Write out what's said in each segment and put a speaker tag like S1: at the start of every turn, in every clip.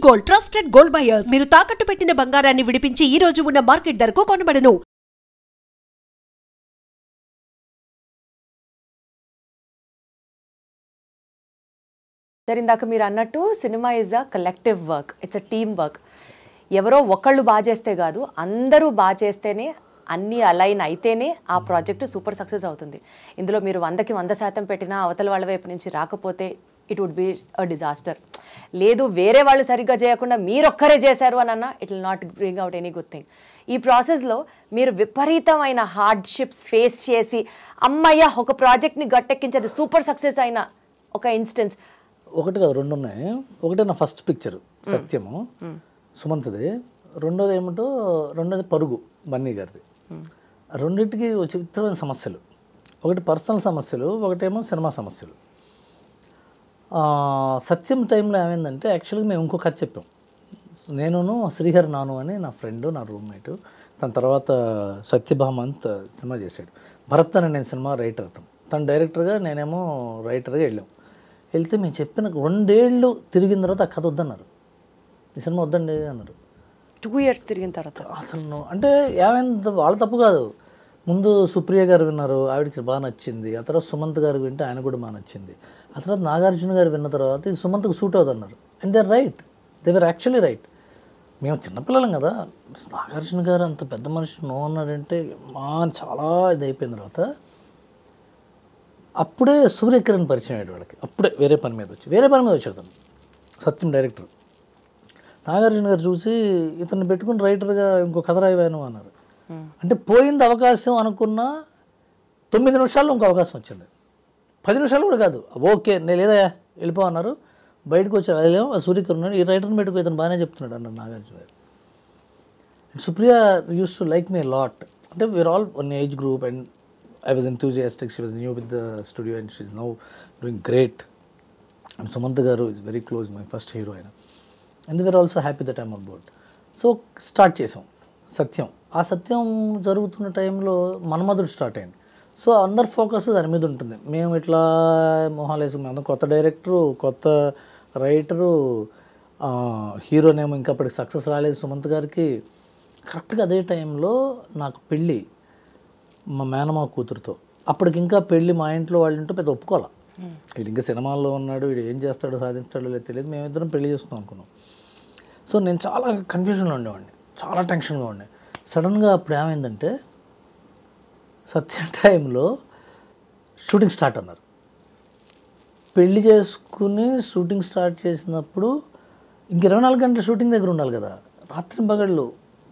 S1: Gold trusted gold buyers. మీరు తాకట్టు పెట్టిన బంగారాన్ని విడిపించి ఈ రోజు ఉన్న మార్కెట్ ధరకు కొనబడను.
S2: సరే, ఇందాక మీరు అన్నట్టు cinema is a collective work, it's a team work. ఎవరో ఒకళ్ళు బాగా చేస్తే కాదు, అందరూ బాగా చేస్తేనే, అన్నీ అలైన్ అయితేనే ఆ ప్రాజెక్టు సూపర్ సక్సెస్ అవుతుంది. ఇందులో మీరు 100కి 100% పెట్టినా అవతల వాళ్ళ వైపు నుంచి రాకపోతే it would be a disaster. లేదు, వేరే వాళ్ళు సరిగ్గా చేయకుండా మీరొక్కరే చేశారు అని అన్నా it will not bring out any good thing. ఈ ప్రాసెస్లో మీరు విపరీతమైన హార్డ్షిప్స్ ఫేస్ చేసి అమ్మయ్య ఒక ప్రాజెక్ట్ని గట్టెక్కించేది సూపర్ సక్సెస్ అయిన ఒక ఇన్స్టెన్స్.
S3: ఒకటి కాదు, రెండు ఉన్నాయి. ఒకటి నా ఫస్ట్ పిక్చర్ సత్యము, సుమంత్ది. రెండోది పరుగు, బన్నీ గారిది. రెండింటికి విచిత్రమైన సమస్యలు. ఒకటి పర్సనల్ సమస్యలు, ఒకటేమో సినిమా సమస్యలు. సత్యం టైంలో ఏమైందంటే యాక్చువల్గా మేము ఇంకో కథ చెప్పాం. నేను శ్రీహరి నాను అని నా ఫ్రెండ్, నా రూమ్మేటు. తన తర్వాత సత్యభామ అని సినిమా చేశాడు. భరత్ అని నేను సినిమా రైటర్. తను డైరెక్టర్గా, నేనేమో రైటర్గా వెళ్ళాం. వెళ్తే మేము చెప్పిన 2 ఏళ్ళు తిరిగిన తర్వాత ఆ కథ వద్దన్నారు. ఈ సినిమా వద్దండి అన్నారు.
S2: 2 years తిరిగిన తర్వాత
S3: అసలు అంటే ఏమైంది, వాళ్ళ తప్పు కాదు. ముందు సుప్రియ గారు విన్నారు, ఆవిడకి బాగా నచ్చింది. ఆ తర్వాత సుమంత్ గారు వింటే ఆయన కూడా బాగా నచ్చింది. ఆ తర్వాత నాగార్జున గారు విన్న తర్వాత ఇది సుమంత్కి సూట్ అవుతున్నారు. And they are right, they were actually right. మేము చిన్నపిల్లలం కదా, నాగార్జున గారు అంత పెద్ద మనిషి నో అన్నారంటే చాలా ఇది అయిపోయిన తర్వాత అప్పుడే సూర్యకిరణ్ పరిచయం అయ్యాడు వాళ్ళకి. అప్పుడే వేరే పని మీద వచ్చాడు తను, సత్యం డైరెక్టర్. నాగార్జున గారు చూసి ఇతన్ని పెట్టుకుని రైటర్గా ఇంకో కథ రాయను అన్నారు. అంటే పోయింది అవకాశం అనుకున్న 9 నిమిషాల్లో ఇంకో అవకాశం వచ్చింది. 10 నిమిషాలు కూడా కాదు. ఓకే, నేను లేదా వెళ్ళిపో అన్నారు. బయటకు వచ్చాడు. అదేమో ఆ సూర్యకిరణ్, ఈ రైటర్ని పెట్టుకో, ఇతను బాగానే చెప్తున్నాడు అన్నారు Nagarjuna garu. Supriya used to like me lot. అంటే we are all one age group and I was enthusiastic. She was new with the studio and she's now doing great. And Sumantha garu is very close, my first heroine. And they were also happy that I'm on board. So start chesam Satyam. ఆ సత్యం జరుగుతున్న టైంలో మన్మధుడు start అయింది. So అందరు focus దాని మీద ఉంటుంది. మేము ఇట్లా మొహాలేసు, మేము కొత్త డైరెక్టరు, కొత్త రైటరు, హీరోనేమో ఇంకా అప్పటికి సక్సెస్ రాలేదు సుమంత్ గారికి. కరెక్ట్గా అదే టైంలో నాకు పెళ్ళి మా మేనమా కూతురుతో. అప్పటికి ఇంకా పెళ్ళి మా ఇంట్లో వాళ్ళు ఉంటే పెద్ద ఒప్పుకోవాలి. వీడు ఇంకా సినిమాల్లో ఉన్నాడు, వీడు ఏం చేస్తాడో సాధిస్తాడో లేదు తెలియదు. మేమిద్దరం పెళ్లి చేసుకుందాం అనుకున్నాం. సో నేను చాలా కన్ఫ్యూజన్లో ఉండేవాడిని, చాలా టెన్షన్గా ఉండే. సడన్గా అప్పుడు ఏమైందంటే సత్యం టైంలో షూటింగ్ స్టార్ట్ అన్నారు. పెళ్లి చేసుకుని షూటింగ్ స్టార్ట్ చేసినప్పుడు ఇంక 24 గంటలు షూటింగ్ దగ్గర ఉండాలి కదా. రాత్రి పగళ్ళు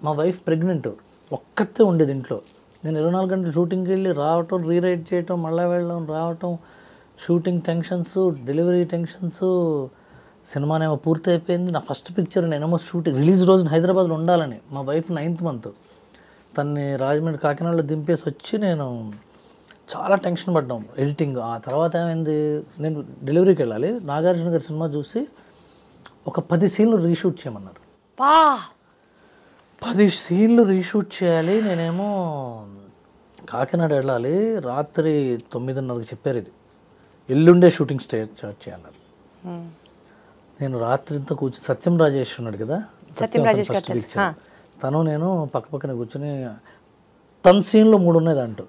S3: మా వైఫ్ ప్రెగ్నెంట్, ఒక్కతే ఉండేది ఇంట్లో. నేను 24 గంటలు షూటింగ్కి వెళ్ళి రావటం, రీరైట్ చేయటం, మళ్ళీ వెళ్ళడం, రావటం, షూటింగ్ టెన్షన్స్, డెలివరీ టెన్షన్స్. సినిమానేమో పూర్తి అయిపోయింది. నా ఫస్ట్ పిక్చర్ నేనేమో షూటింగ్ రిలీజ్ రోజున హైదరాబాద్లో ఉండాలని. మా వైఫ్ 9th month, తన్ని రాజమండ్రి కాకినాడలో దింపేసి వచ్చి నేను చాలా టెన్షన్ పడ్డాం ఎడిటింగ్. ఆ తర్వాత ఏమైంది, నేను డెలివరీకి వెళ్ళాలి. నాగార్జున గారి సినిమా చూసి ఒక 10 సీన్లు రీషూట్ చేయమన్నారు. 10 సీన్లు రీషూట్ చేయాలి. నేనేమో కాకినాడ వెళ్ళాలి. రాత్రి 9:30కి చెప్పారు, ఇది ఎల్లుండే షూటింగ్ స్టార్ట్ చేయన్నారు. నేను రాత్రి ఇంత కూర్చొని, సత్యం రాజేష్ ఉన్నాడు కదా, తను నేను పక్కన కూర్చొని, తన సీన్లో 3 ఉన్నాయి దాంట్లో.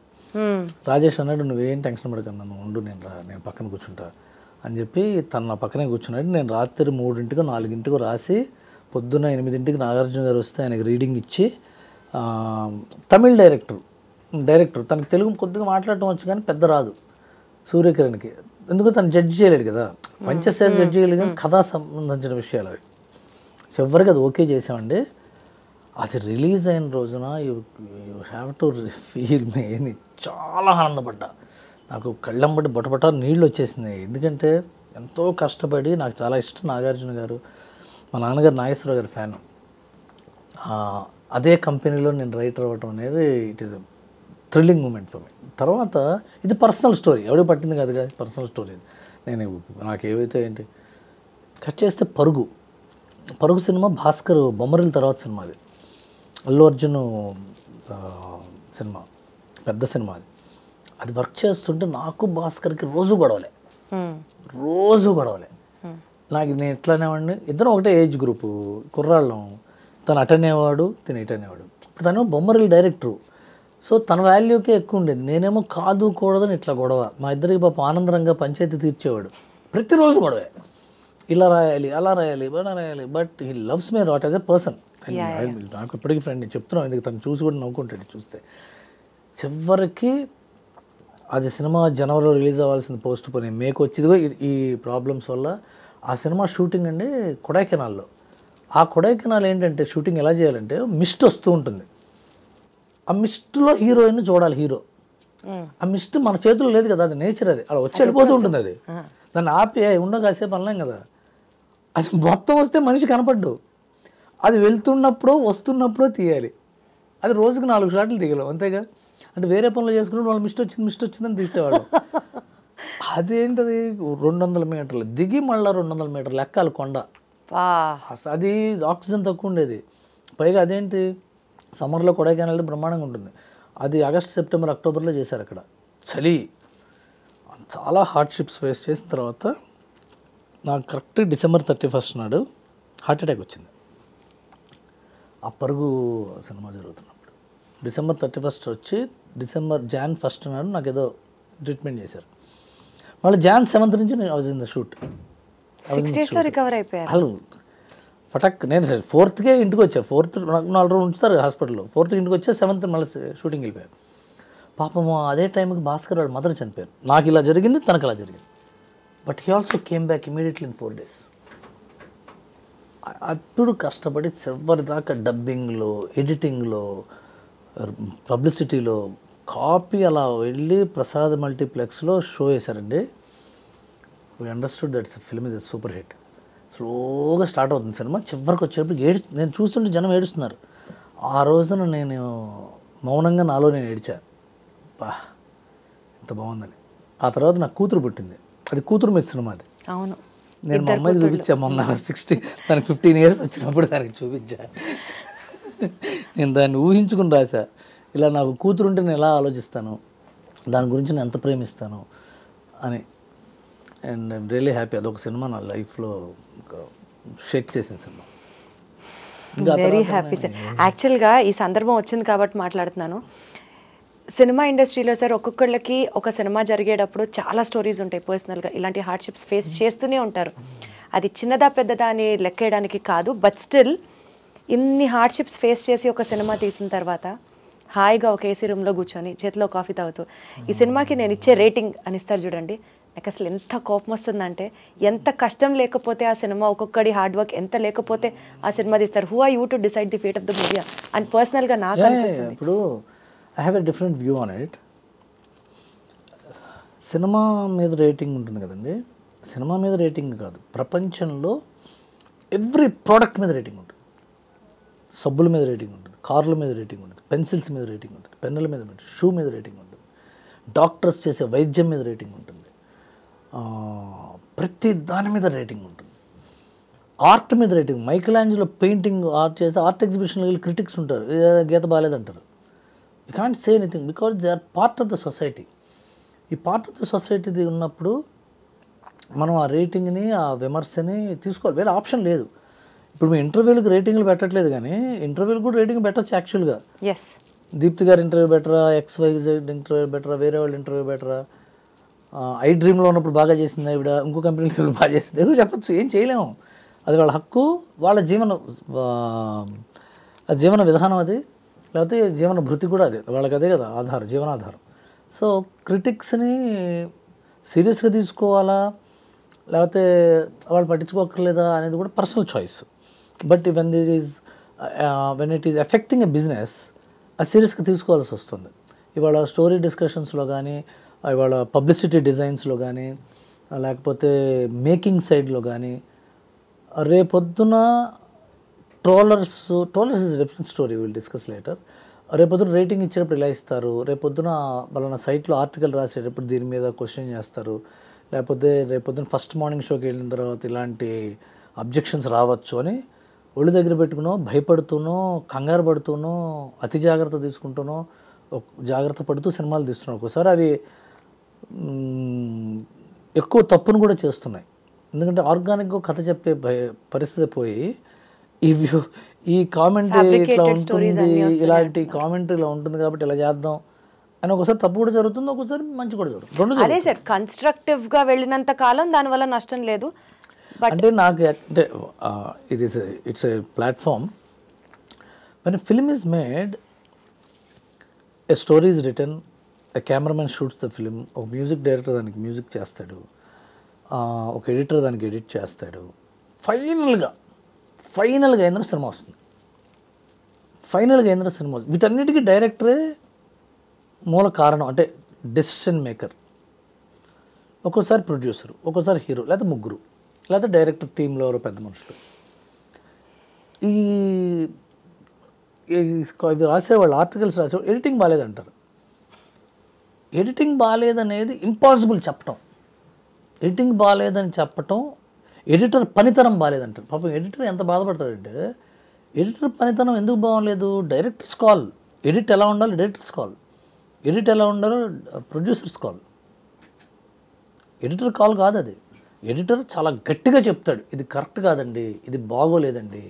S3: రాజేష్ అన్నాడు, నువ్వేం టెన్షన్ పడకన్నా, నువ్వు ఉండు, నేను పక్కన కూర్చుంటా అని చెప్పి తను నా పక్కనే కూర్చున్నాడు. నేను రాత్రి 3ంటికో 4ంటికో రాసి పొద్దున్న 8ంటికి నాగార్జున గారు వస్తే ఆయనకి రీడింగ్ ఇచ్చి, తమిళ్ డైరెక్టర్ తనకు తెలుగు కొద్దిగా మాట్లాడటం వచ్చు కానీ పెద్ద రాదు సూర్యకిరణ్కి. ఎందుకు తను జడ్జి చేయలేడు కదా, పంచశైలి జడ్జి చేయలేదు కానీ కథా సంబంధించిన విషయాలు అవి. చివరికి అది ఓకే చేసామండి. అది రిలీజ్ అయిన రోజున యూ హ్యావ్ టు ఫీల్ మీ, చాలా ఆనందపడ్డా. నాకు కళ్ళంబడి బొటబొట నీళ్ళు వచ్చేసినాయి. ఎందుకంటే ఎంతో కష్టపడి, నాకు చాలా ఇష్టం నాగార్జున గారు, మా నాన్నగారు నాగేశ్వరరావు గారి ఫ్యాన్. అదే కంపెనీలో నేను రైటర్ అవ్వటం అనేది it is a thrilling moment for me. తర్వాత ఇది పర్సనల్ స్టోరీ, ఎవరికి పట్టింది కాదు కదా, పర్సనల్ స్టోరీ. నేను నాకు ఏవైతే ఏంటి కట్ చేస్తే పరుగు సినిమా భాస్కర్ బొమ్మరిల తర్వాత సినిమా, అది అల్లు అర్జున్ సినిమా, పెద్ద సినిమా. అది వర్క్ చేస్తుంటే నాకు భాస్కర్కి రోజు గొడవలే. నేను ఎట్లా అనేవాడిని, ఇద్దరం ఒకటే ఏజ్ గ్రూపు, కుర్రాళ్ళం. తను అటనేవాడు, తను ఇటనేవాడు. ఇప్పుడు తను బొమ్మరిల్ డైరెక్టరు, సో తన వాల్యూకే ఎక్కువ ఉండేది. నేనేమో కాదు కూడదని ఇట్లా గొడవ. మా ఇద్దరికి పాప ఆనందరంగా పంచాయతీ తీర్చేవాడు. ప్రతిరోజు గొడవే, ఇలా రాయాలి, అలా రాయాలి, ఇలా రాయాలి. But he loves me not as a person. నాకు ఇప్పటికీ ఫ్రెండ్, నేను చెప్తున్నాను, ఎందుకు తను చూసి కూడా నవ్వుకుంటాడు చూస్తే. చివరికి అది సినిమా జనవరిలో రిలీజ్ అవ్వాల్సింది పోస్ట్ పోయి మేకు వచ్చిందిగో ఈ ప్రాబ్లమ్స్ వల్ల. ఆ సినిమా షూటింగ్ అండి కొడైకెనాల్లో. ఆ కొడైకెనాల్ ఏంటంటే షూటింగ్ ఎలా చేయాలంటే మిస్ట్ వస్తూ ఉంటుంది. ఆ మిస్ట్లో హీరోయిన్ చూడాలి హీరో. ఆ మిస్ట్ మన చేతుల్లో లేదు కదా, అది నేచర్, అది అలా వచ్చి వెళ్ళిపోతూ ఉంటుంది. అది దాన్ని ఆపి ఉండో కాసేపు అనలేం కదా. అది మొత్తం వస్తే మనిషి కనపడ్డు. అది వెళ్తున్నప్పుడు వస్తున్నప్పుడు తీయాలి. అది రోజుకు 4 షాట్లు తీయగలం అంతేగా. అంటే వేరే పనులు చేసుకుని వాళ్ళు మిస్ట్ వచ్చిందని తీసేవాడు. అదేంటది 200 మీటర్లు దిగి మళ్ళీ 200 మీటర్లు ఎక్కాలి కొండ. అది ఆక్సిజన్ తక్కువ ఉండేది. పైగా అదేంటి సమ్మర్లో కొడైకెనాల్ బ్రహ్మాండంగా ఉంటుంది. అది ఆగస్ట్, సెప్టెంబర్, అక్టోబర్లో చేశారు అక్కడ. చలి, చాలా హార్డ్షిప్స్ ఫేస్ చేసిన తర్వాత నాకు కరెక్ట్ December 31 నాడు హార్ట్ అటాక్ వచ్చింది. ఆ పరుగు సినిమా జరుగుతున్నప్పుడు December 31 వచ్చి Jan 1 నాడు నాకు ఏదో ట్రీట్మెంట్ చేశారు. మళ్ళీ Jan 7 నుంచి నేను వాజ్ ఇన్ ద షూట్.
S2: 6 daysలో రికవర్ అయిపోయారు.
S3: హలో ఫటక్. నేను 4th ఇంటికి వచ్చా. 4th నాకు 4 రోజులు ఉంచుతారు హాస్పిటల్లో. 4th ఇంటికి వచ్చా, 7th మళ్ళీ షూటింగ్ వెళ్ళిపోయారు. పాపం అదే టైంకి భాస్కర్ వాళ్ళ మదర్ చనిపోయారు. నాకు ఇలా జరిగింది, తనకు అలా జరిగింది. But he also came back immediately in 4 days. అప్పుడు కష్టపడి చివరి దాకా డబ్బింగ్లో, ఎడిటింగ్లో, పబ్లిసిటీలో కాపీ అలా వెళ్ళి ప్రసాద్ మల్టీప్లెక్స్లో షో వేశారండి. We understood that film is a super hit. స్లోగా స్టార్ట్ అవుతుంది సినిమా. చివరికి వచ్చేటప్పుడు నేను చూస్తుంటే జనం ఏడుస్తున్నారు. ఆ రోజున నేను మౌనంగా నాలో నేను ఏడ్చా, బా ఎంత బాగుందని. ఆ తర్వాత నాకు కూతురు పుట్టింది. అది కూతురు మీద సినిమా. అది
S2: అవును,
S3: నేను మా అమ్మాయికి చూపించా. మొన్న 60 దానికి 15 years వచ్చినప్పుడు దానికి చూపించా. నేను దాన్ని ఊహించుకుని రాసా. ఇలా నాకు కూతురు ఉంటే నేను ఎలా ఆలోచిస్తాను, దాని గురించి నేను ఎంత ప్రేమిస్తాను అని. And I'm really happy. అదొక సినిమా నా లైఫ్లో షేక్ చేసిన సినిమా.
S2: Very happy sir. యాక్చువల్గా ఈ సందర్భం వచ్చింది కాబట్టి మాట్లాడుతున్నాను. సినిమా ఇండస్ట్రీలో సార్ ఒక్కొక్కళ్ళకి ఒక సినిమా జరిగేటప్పుడు చాలా స్టోరీస్ ఉంటాయి పర్సనల్గా. ఇలాంటి హార్డ్షిప్స్ ఫేస్ చేస్తూనే ఉంటారు. అది చిన్నదా పెద్దదా అని లెక్కేయడానికి కాదు. బట్ స్టిల్ ఇన్ని హార్డ్షిప్స్ ఫేస్ చేసి ఒక సినిమా తీసిన తర్వాత హాయిగా ఒక ఏసీ రూమ్లో కూర్చొని చేతిలో కాఫీ తాగుతూ ఈ సినిమాకి నేను ఇచ్చే రేటింగ్ అని ఇస్తారు చూడండి. నాకు అసలు ఎంత కోపం వస్తుందంటే, ఎంత కష్టం లేకపోతే ఆ సినిమా, ఒక్కొక్కడి హార్డ్ వర్క్ ఎంత లేకపోతే ఆ సినిమా తీస్తారు. Who are you to decide the fate of the movie and పర్సనల్గా నాకు అనిపిస్తుంది.
S3: ఇప్పుడు I have a different view on it. సినిమా మీద రేటింగ్ ఉంటుంది కదండి. సినిమా మీద రేటింగ్ కాదు, ప్రపంచంలో ఎవ్రీ ప్రోడక్ట్ మీద రేటింగ్ ఉంటుంది. సబ్బుల మీద రేటింగ్ ఉంటుంది, కార్ల మీద రేటింగ్ ఉంటుంది, పెన్సిల్స్ మీద రేటింగ్ ఉంటుంది, పెన్నుల మీద, షూ మీద రేటింగ్ ఉంటుంది, డాక్టర్స్ చేసే వైద్యం మీద రేటింగ్ ఉంటుంది, ప్రతి దాని మీద రేటింగ్ ఉంటుంది. ఆర్ట్ మీద rating. Michelangelo painting art చేస్తే ఆర్ట్ ఎగ్జిబిషన్లో వెళ్ళి క్రిటిక్స్ ఉంటారు, గీత బాగాలేదంటారు. You can't say anything because they are part of the society. ఈ పార్ట్ ఆఫ్ ద సొసైటీది ఉన్నప్పుడు మనం ఆ రేటింగ్ని, ఆ విమర్శని తీసుకోవాలి. వేరే ఆప్షన్ లేదు. ఇప్పుడు మీ ఇంటర్వ్యూలకు రేటింగ్లు పెట్టట్లేదు, కానీ ఇంటర్వ్యూలకు కూడా రేటింగ్ పెట్టచ్చు యాక్చువల్గా.
S2: ఎస్,
S3: దీప్తి గారి ఇంటర్వ్యూ బెటరా, XYZ ఇంటర్వ్యూ బెటరా, వేరే వాళ్ళ ఇంటర్వ్యూ బెటరా, ఐ డ్రీమ్లో ఉన్నప్పుడు బాగా చేసింది ఆవిడ, ఇంకో కంపెనీకి బాగా చేసింది, ఎందుకు చెప్పచ్చు. ఏం చేయలేము. అది వాళ్ళ హక్కు, వాళ్ళ జీవన విధానం అది, లేకపోతే జీవన భృతి కూడా అదే, వాళ్ళకి అదే కదా ఆధారం, జీవనాధారం. సో క్రిటిక్స్ని సీరియస్గా తీసుకోవాలా లేకపోతే వాళ్ళు పట్టించుకోకర్లేదా అనేది కూడా personal choice. But when it is affecting a business, అది సీరియస్గా తీసుకోవాల్సి వస్తుంది. ఇవాళ స్టోరీ డిస్కషన్స్లో కానీ, ఇవాళ పబ్లిసిటీ డిజైన్స్లో కానీ, లేకపోతే మేకింగ్ సైడ్లో కానీ, రేపొద్దున trollers is different story, will discuss later. రేపొద్దున రేటింగ్ ఇచ్చేటప్పుడు ఇలా ఇస్తారు, రేపొద్దున వాళ్ళ సైట్లో ఆర్టికల్ రాసేటప్పుడు దీని మీద క్వశ్చన్ చేస్తారు, లేకపోతే రేపొద్దున ఫస్ట్ మార్నింగ్ షోకి వెళ్ళిన తర్వాత ఇలాంటి అబ్జెక్షన్స్ రావచ్చు అని ఒళ్ళు దగ్గర పెట్టుకునో, భయపడుతూనో, కంగారు పడుతూనో, అతి జాగ్రత్త తీసుకుంటూనో, జాగ్రత్త పడుతూ సినిమాలు తీస్తున్నాయి. ఒక్కోసారి అవి ఎక్కువ తప్పును కూడా చేస్తున్నాయి. ఎందుకంటే ఆర్గానిక్గా కథ చెప్పే పరిస్థితి పోయి ఈ కామెంటరీ ఇట్లా ఉంటుంది, ఇలాంటి కామెంటరీ ఇలా ఉంటుంది కాబట్టి ఇలా చేద్దాం అని ఒకసారి తప్పు కూడా జరుగుతుంది, ఒకసారి మంచి కూడా జరుగుతుంది. రెండు
S2: అదే సార్, కన్స్ట్రక్టివ్గా వెళ్ళినంత కాలం దానివల్ల నష్టం లేదు.
S3: అంటే నాకు అంటే it's a platform. When film is made, a story is return, a cameraman shoots the film, ఒక మ్యూజిక్ డైరెక్టర్ దానికి మ్యూజిక్ చేస్తాడు, ఒక ఎడిటర్ దానికి ఎడిట్ చేస్తాడు, ఫైనల్గా ఏంద్ర సినిమా వస్తుంది. వీటన్నిటికీ డైరెక్టరే మూల కారణం, అంటే డెసిషన్ మేకర్. ఒక్కోసారి ప్రొడ్యూసరు, ఒక్కోసారి హీరో, లేకపోతే ముగ్గురు, లేకపోతే డైరెక్టర్ టీంలో ఎవరో పెద్ద మనుషులు. ఇది రాసేవాళ్ళు, ఆర్టికల్స్ రాసేవాళ్ళు ఎడిటింగ్ బాగాలేదంటారు. ఎడిటింగ్ బాగాలేదనేది ఇంపాసిబుల్ చెప్పటం. ఎడిటింగ్ బాగాలేదని చెప్పటం, ఎడిటర్ పనితనం బాగాలేదంటారు. పాపం ఎడిటర్ ఎంత బాధపడతాడంటే, ఎడిటర్ పనితనం ఎందుకు బాగోలేదు, డైరెక్టర్స్ కాల్. ఎడిట్ ఎలా ఉండాలి, డైరెక్టర్స్ కాల్. ఎడిట్ ఎలా ఉండాలో, ప్రొడ్యూసర్స్ కాల్. ఎడిటర్ కాల్ కాదు అది. ఎడిటర్ చాలా గట్టిగా చెప్తాడు, ఇది కరెక్ట్ కాదండి, ఇది బాగోలేదండి,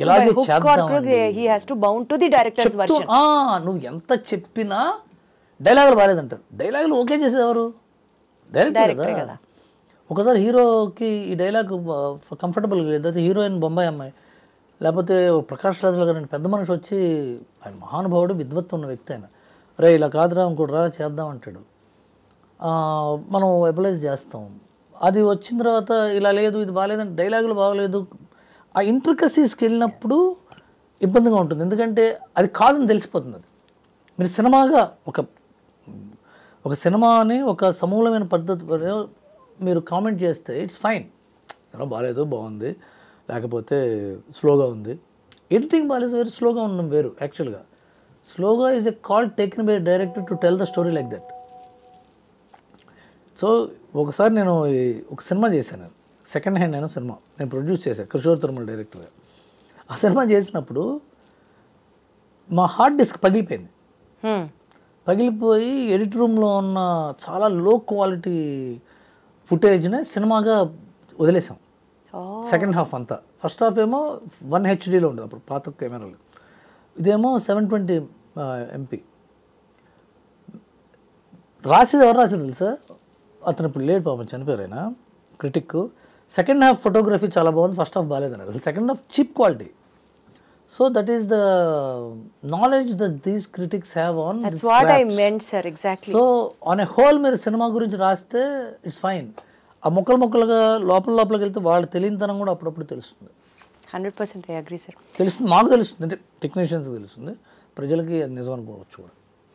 S3: ఇలాగే చేద్దాం. నువ్వు ఎంత చెప్పినా డైలాగులు బాగాలేదంటారు. డైలాగులు ఓకే చేసేది ఎవరు? డైరెక్టర్ కదా. ఒకసారి హీరోకి ఈ డైలాగ్ కంఫర్టబుల్ లేదు, అయితే హీరోయిన్ బొంబాయి అమ్మాయి, లేకపోతే ప్రకాష్ రాజుల గారు పెద్ద మనిషి వచ్చి, ఆయన మహానుభావుడు, విద్వత్తు ఉన్న వ్యక్తి, ఆయన రే ఇలా కాదురా, ఇంకోటి రా చేద్దాం అంటాడు. మనం అప్లైజ్ చేస్తాం. అది వచ్చిన తర్వాత ఇలా లేదు, ఇది బాగాలేదంటే, డైలాగులు బాగోలేదు, ఆ ఇంట్రికసీస్కి వెళ్ళినప్పుడు ఇబ్బందిగా ఉంటుంది. ఎందుకంటే అది కాదని తెలిసిపోతుంది. అది మీరు సినిమాగా ఒక సినిమాని ఒక సమూలమైన పద్ధతి మీరు కామెంట్ చేస్తే ఇట్స్ ఫైన్, సినిమా బాగాలేదు, బాగుంది, లేకపోతే స్లోగా ఉంది. ఎడిటింగ్ బాగాలేదు వేరు, స్లోగా ఉండడం వేరు. యాక్చువల్గా స్లోగా is a call taken by director to tell the story like that. So ఒకసారి నేను ఒక సినిమా చేశాను, సెకండ్ హ్యాండ్ అయిన సినిమా నేను ప్రొడ్యూస్ చేశాను, కిషోర్ తిరుమల డైరెక్టర్గా. ఆ సినిమా చేసినప్పుడు మా హార్డ్ డిస్క్ పగిలిపోయింది. పగిలిపోయి ఎడిట్ రూమ్లో ఉన్న చాలా లో క్వాలిటీ ఫుటేజ్ని సినిమాగా వదిలేసాం. సెకండ్ హాఫ్ అంతా, ఫస్ట్ హాఫ్ ఏమో 1 HDలో ఉండదు అప్పుడు పాత కెమెరాలు, ఇదేమో 720 MP. ఎవరు రాసేది తెలుసా? అతను ఇప్పుడు లేడు పాపం, చనిపోయారు ఆయన, క్రిటిక్. సెకండ్ హాఫ్ ఫోటోగ్రఫీ చాలా బాగుంది, ఫస్ట్ హాఫ్ బాగాలేదన్నారు. Second half cheap quality. So that is the knowledge that these critics have on.
S2: That's what I meant, sir. Exactly.
S3: So on a whole మీరు సినిమా గురించి రాస్తే it's fine. ఆ ముక్కలుగా లోపలికి వెళ్తే వాళ్ళు తెలియనితనం కూడా అప్పుడప్పుడు తెలుస్తుంది.
S2: 100% I agree, sir.
S3: తెలుస్తుంది, మాకు తెలుస్తుంది, అంటే టెక్నీషియన్స్కి తెలుస్తుంది, ప్రజలకి అది నిజం అనుకోవచ్చు కూడా.